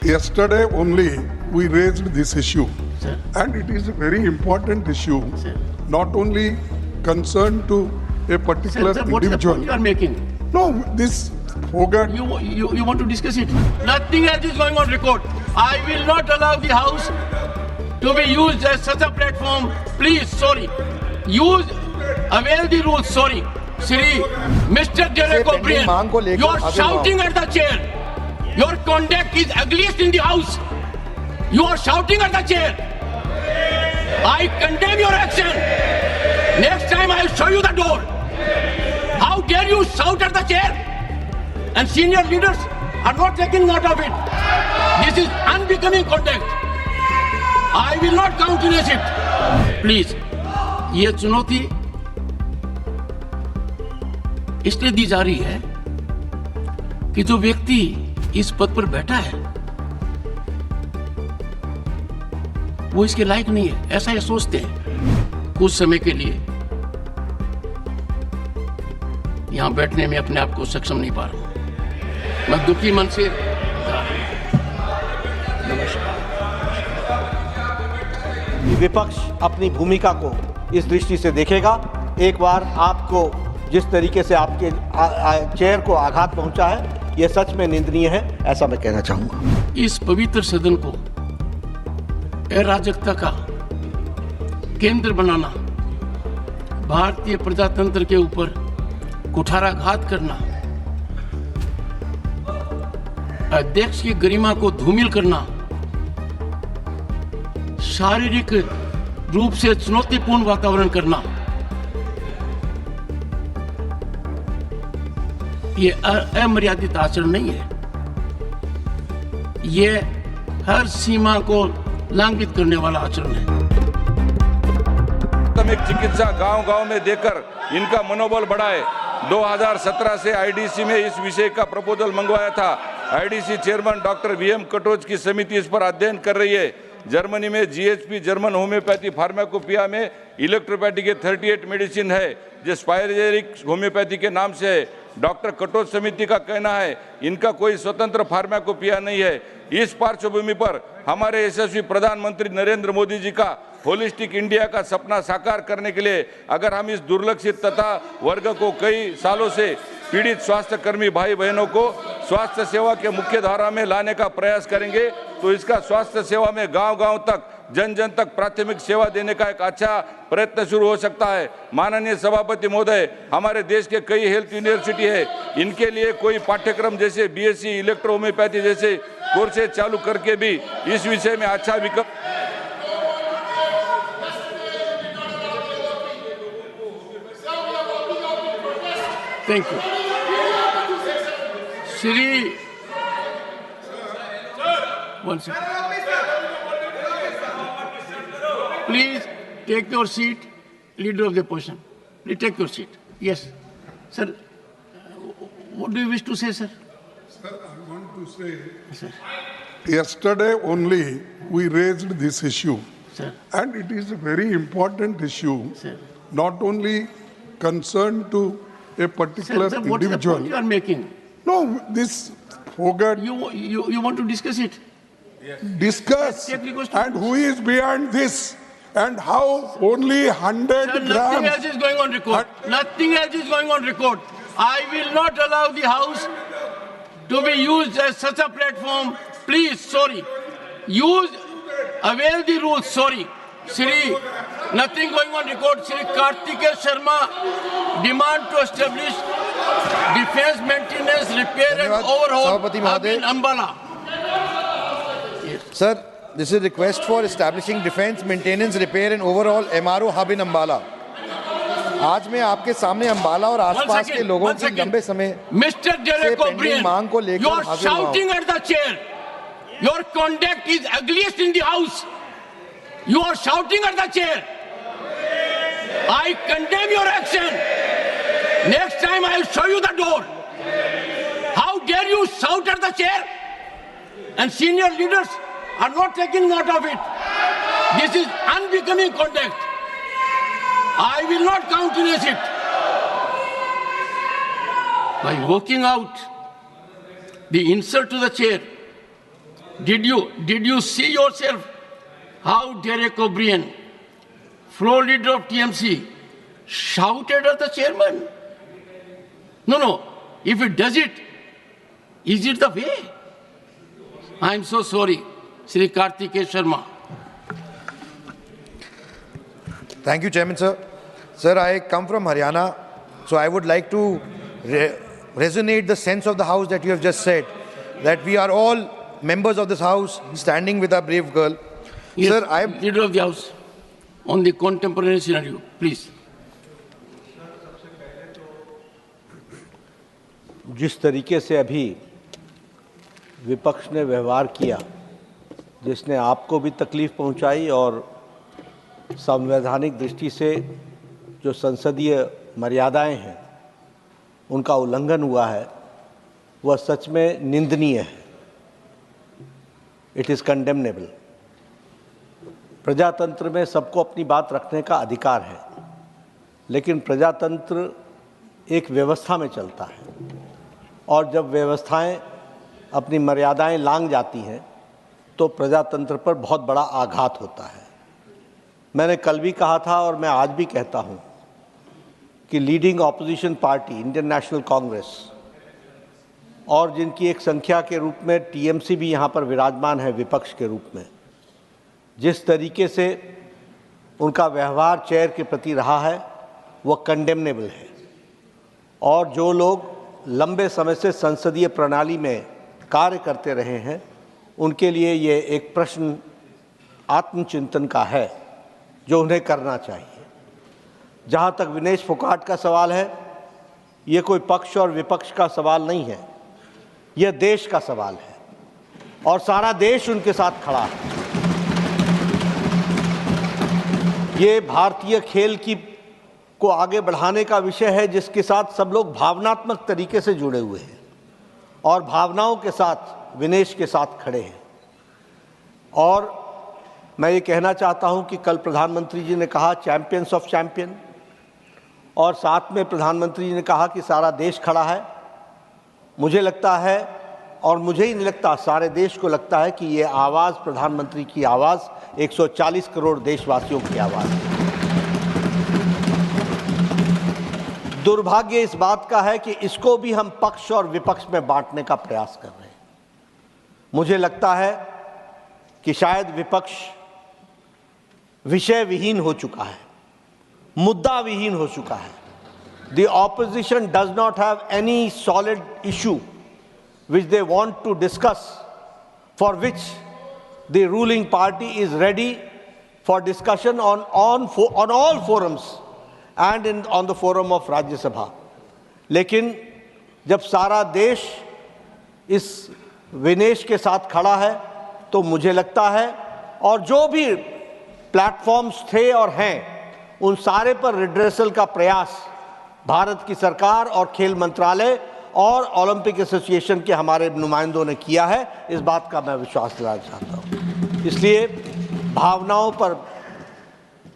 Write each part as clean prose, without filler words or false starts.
Yesterday only we raised this issue, Sir. and it is a very important issue, Sir. not only concerned to a particular Sir, what is the individual. point you are making? No, this Hogan. You want to discuss it? Nothing else is going on record. I will not allow the house to be used as such a platform. Please, sorry. Avail the rules, sorry. Shri, Mr. Derek O'Brien, you are shouting at the chair. Your conduct is ugliest in the house. You are shouting at the chair. I condemn your action. Next time I will show you the door. How dare you shout at the chair? And senior leaders are not taking note of it. This is unbecoming conduct. I will not countenance it. Please, ये चुनौती इसलिए दी जा रही है कि जो व्यक्ति इस पद पर बैठा है वो इसके लायक नहीं है, ऐसा ये सोचते हैं। कुछ समय के लिए यहां बैठने में अपने आप को सक्षम नहीं पा रहा हूं। मैं दुखी मन से विपक्ष अपनी भूमिका को इस दृष्टि से देखेगा। एक बार आपको जिस तरीके से आपके चेयर को आघात पहुंचा है, यह सच में निंदनीय है, ऐसा मैं कहना चाहूंगा। इस पवित्र सदन को अराजकता का केंद्र बनाना, भारतीय प्रजातंत्र के ऊपर कुठाराघात करना, अध्यक्ष की गरिमा को धूमिल करना, शारीरिक रूप से चुनौतीपूर्ण वातावरण करना, ये अमर्यादित आचरण नहीं है। ये हर सीमा को लांघित करने वाला आचरण है। प्राथमिक चिकित्सा गांव-गांव में देकर इनका मनोबल बढ़ाए। 2017 से आईडीसी में इस विषय का प्रपोजल मंगवाया था। IDC chairman doctor VM Katoch की समिति इस पर अध्ययन कर रही है। जर्मनी में जीएचपी जर्मन होम्योपैथी फार्माकोपिया में इलेक्ट्रोपैथी के 38 मेडिसिन है जो स्पाइरेरिक होम्योपैथी के नाम से है। डॉक्टर कटोच समिति का कहना है इनका कोई स्वतंत्र फार्माकोपिया नहीं है। इस पार्श्वभूमि पर हमारे यशस्वी प्रधानमंत्री नरेंद्र मोदी जी का होलिस्टिक इंडिया का सपना साकार करने के लिए अगर हम इस दुर्लक्षित तथा वर्ग को कई सालों से पीड़ित स्वास्थ्य कर्मी भाई बहनों को स्वास्थ्य सेवा के मुख्य धारा में लाने का प्रयास करेंगे तो इसका स्वास्थ्य सेवा में गांव-गांव तक जन जन तक प्राथमिक सेवा देने का एक अच्छा प्रयत्न शुरू हो सकता है। माननीय सभापति महोदय, हमारे देश के कई हेल्थ यूनिवर्सिटी है, इनके लिए कोई पाठ्यक्रम जैसे बीएससी इलेक्ट्रो होम्योपैथी जैसे कोर्सेज चालू करके भी इस विषय में अच्छा विकल्प। Thank you. Shri one second, please take your seat, leader of the position, please take your seat. Yes sir, what do you wish to say, sir? Sir, I want to say, Sir. yesterday only we raised this issue, Sir. and it is a very important issue, Sir. not only concerned to a particular Sir, what is the individual. point you are making? No, this Hogan. You want to discuss it? Discuss Take request to and who is behind this and how only 100 Sir, nothing grams. else is going on record. Nothing else is going on record. I will not allow the house to be used as such a platform. Please, sorry. Avail the rules, sorry. Shri, nothing going on record. Shri Kartikeya Sharma demand to establish defense maintenance, repair and धन्यवाद, overhaul सभापति hub महोदय। in Ambala. Sir, this is request for establishing defense maintenance repair and overall MRO hub in Ambala. आज मैं आपके सामने अंबाला और आसपास के लोगों की लंबे समय Mr. Derek पेंडिंग O'Brien, मांग को लेकर you are हाजिर हुआ हूं। shouting at the chair. Your conduct is ugliest in the house. You are shouting at the chair. I condemn your action. Next time I will show you the door. How dare you shout at the chair? And senior leaders are not taking note of it. This is unbecoming conduct. I will not countenance it. By walking out, the insult to the chair Did you see yourself how Derek O'Brien, floor leader of TMC, shouted at the chairman? No. If it does it, is it the way? I am so sorry, Sri Kartikeya Sharma. Thank you, Chairman, sir. Sir, I come from Haryana, so I would like to resonate the sense of the House that you have just said, that we are all members of this House standing with our brave girl. Yes, Sir, I am... Leader of the House, on the contemporary scenario, please. जिस तरीके से अभी विपक्ष ने व्यवहार किया, जिसने आपको भी तकलीफ पहुंचाई और संवैधानिक दृष्टि से जो संसदीय मर्यादाएं हैं उनका उल्लंघन हुआ है, वह सच में निंदनीय है। It is condemnable. प्रजातंत्र में सबको अपनी बात रखने का अधिकार है, लेकिन प्रजातंत्र एक व्यवस्था में चलता है और जब व्यवस्थाएं अपनी मर्यादाएं लांघ जाती हैं तो प्रजातंत्र पर बहुत बड़ा आघात होता है। मैंने कल भी कहा था और मैं आज भी कहता हूं कि leading opposition party Indian national Congress और जिनकी एक संख्या के रूप में टीएमसी भी यहाँ पर विराजमान है विपक्ष के रूप में, जिस तरीके से उनका व्यवहार चेयर के प्रति रहा है वह कंडेमनेबल है। और जो लोग लंबे समय से संसदीय प्रणाली में कार्य करते रहे हैं उनके लिए ये एक प्रश्न आत्मचिंतन का है जो उन्हें करना चाहिए। जहाँ तक विनेश फोगाट का सवाल है, ये कोई पक्ष और विपक्ष का सवाल नहीं है, यह देश का सवाल है और सारा देश उनके साथ खड़ा है। ये भारतीय खेल को आगे बढ़ाने का विषय है जिसके साथ सब लोग भावनात्मक तरीके से जुड़े हुए हैं और भावनाओं के साथ विनेश के साथ खड़े हैं। और मैं ये कहना चाहता हूं कि कल प्रधानमंत्री जी ने कहा चैंपियंस ऑफ चैंपियन, और साथ में प्रधानमंत्री जी ने कहा कि सारा देश खड़ा है। मुझे लगता है, और मुझे ही नहीं लगता, सारे देश को लगता है कि ये आवाज़ प्रधानमंत्री की आवाज़ 140 करोड़ देशवासियों की आवाज़ है। दुर्भाग्य इस बात का है कि इसको भी हम पक्ष और विपक्ष में बांटने का प्रयास कर रहे हैं। मुझे लगता है कि शायद विपक्ष विषय विहीन हो चुका है, मुद्दा विहीन हो चुका है। The opposition does not have any solid issue which they want to discuss, for which the ruling party is ready for discussion on all forums and on the forum of Rajya Sabha. लेकिन जब सारा देश इस विनेश के साथ खड़ा है तो मुझे लगता है, और जो भी प्लेटफॉर्म्स थे और हैं उन सारे पर रिड्रेसल का प्रयास भारत की सरकार और खेल मंत्रालय और ओलंपिक एसोसिएशन के हमारे नुमाइंदों ने किया है। इस बात का मैं विश्वास दिलाना चाहता हूँ। इसलिए भावनाओं पर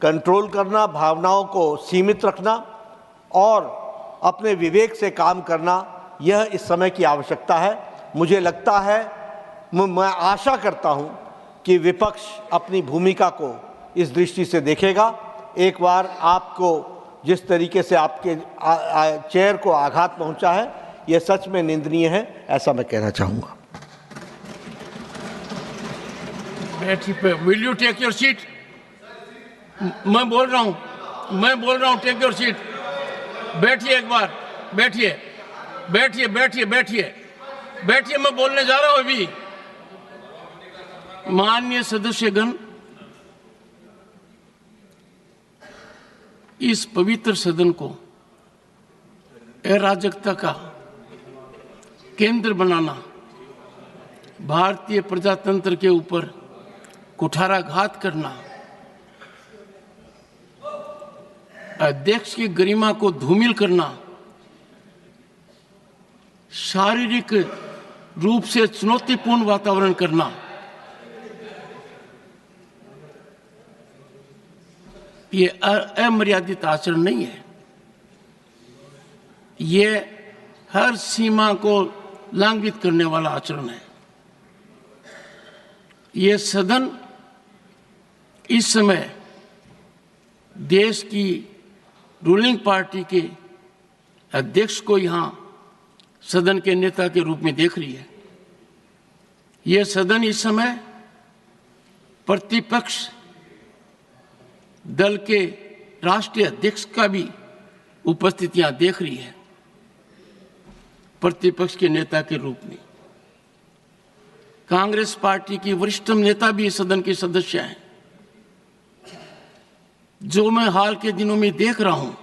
कंट्रोल करना, भावनाओं को सीमित रखना और अपने विवेक से काम करना, यह इस समय की आवश्यकता है। मुझे लगता है, मैं आशा करता हूं कि विपक्ष अपनी भूमिका को इस दृष्टि से देखेगा। एक बार आपको जिस तरीके से आपके चेयर को आघात पहुंचा है, यह सच में निंदनीय है, ऐसा मैं कहना चाहूंगा। Will you take your seat? मैं बोल रहा हूँ, टेक योर सीट। बैठिए एक बार, बैठिए, मैं बोलने जा रहा हूँ अभी। माननीय सदस्यगण, इस पवित्र सदन को अराजकता का केंद्र बनाना, भारतीय प्रजातंत्र के ऊपर कुठाराघात करना, अध्यक्ष की गरिमा को धूमिल करना, शारीरिक रूप से चुनौतीपूर्ण वातावरण करना, ये अमर्यादित आचरण नहीं है। ये हर सीमा को लंघित करने वाला आचरण है। ये सदन इस समय देश की रूलिंग पार्टी के अध्यक्ष को यहाँ सदन के नेता के रूप में देख रही है। यह सदन इस समय प्रतिपक्ष दल के राष्ट्रीय अध्यक्ष का भी उपस्थितियां देख रही है, प्रतिपक्ष के नेता के रूप में। कांग्रेस पार्टी की वरिष्ठतम नेता भी इस सदन के सदस्य हैं। जो मैं हाल के दिनों में देख रहा हूं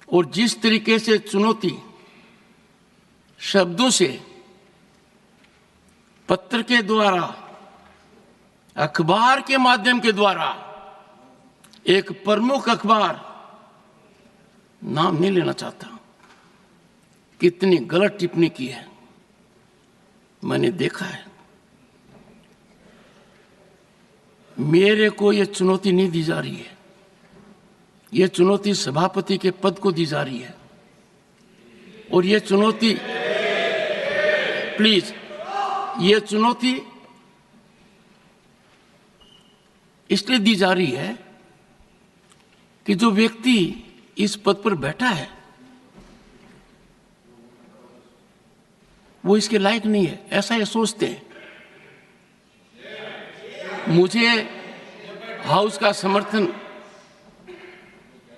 और जिस तरीके से चुनौती शब्दों से, पत्र के द्वारा, अखबार के माध्यम के द्वारा, एक प्रमुख अखबार, नाम नहीं लेना चाहता, कितनी गलत टिप्पणी की है मैंने देखा है। मेरे को यह चुनौती नहीं दी जा रही है, यह चुनौती सभापति के पद को दी जा रही है। और यह चुनौती, प्लीज, यह चुनौती इसलिए दी जा रही है कि जो व्यक्ति इस पद पर बैठा है वो इसके लायक नहीं है, ऐसा ये सोचते हैं। मुझे हाउस का समर्थन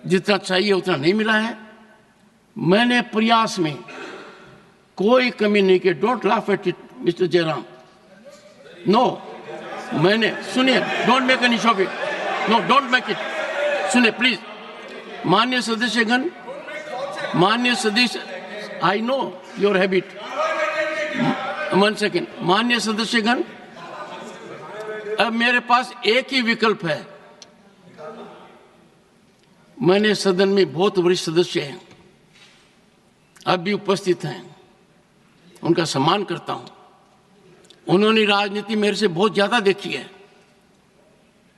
जितना चाहिए उतना नहीं मिला है। मैंने प्रयास में कोई कमी नहीं की। Don't laugh at it mister Jairam. No, मैंने, सुनिए, don't make any show off it. No, don't make it. सुनिए प्लीज। माननीय सदस्यगण, माननीय सदस्य, I know your habit. 1 second. माननीय सदस्यगण, अब मेरे पास एक ही विकल्प है। मैंने सदन में बहुत वरिष्ठ सदस्य हैं, अब भी उपस्थित हैं, उनका सम्मान करता हूं। उन्होंने राजनीति मेरे से बहुत ज्यादा देखी है।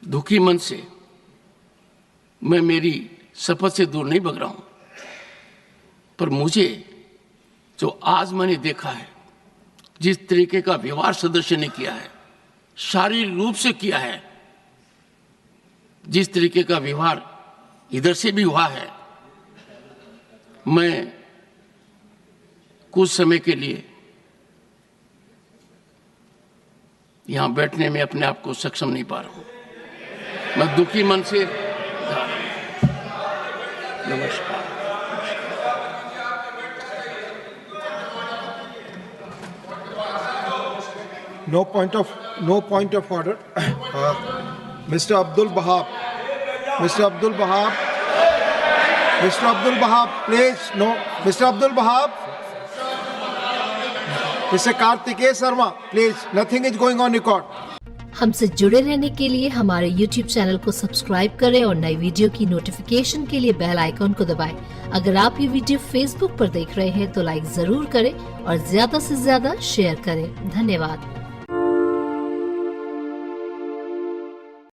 दुखी मन से मैं मेरी शपथ से दूर नहीं भग रहा हूं, पर मुझे जो आज मैंने देखा है, जिस तरीके का व्यवहार सदस्य ने किया है, शारीरिक रूप से किया है, जिस तरीके का व्यवहार इधर से भी हुआ है, मैं कुछ समय के लिए यहां बैठने में अपने आप को सक्षम नहीं पा रहा हूं। मैं दुखी मन से नमस्कार। No point of order. Mr. Abdul Wahab. Mr. Abdul Wahab. Mr. Abdul Wahab, please. No. Mr. Abdul Wahab. Mr. Kartikeya Sharma, please. Nothing is going on record. हमसे जुड़े रहने के लिए हमारे YouTube चैनल को सब्सक्राइब करें और नई वीडियो की नोटिफिकेशन के लिए बेल आइकॉन को दबाएं। अगर आप ये वीडियो Facebook पर देख रहे हैं तो लाइक जरूर करें और ज्यादा से ज्यादा शेयर करें। धन्यवाद।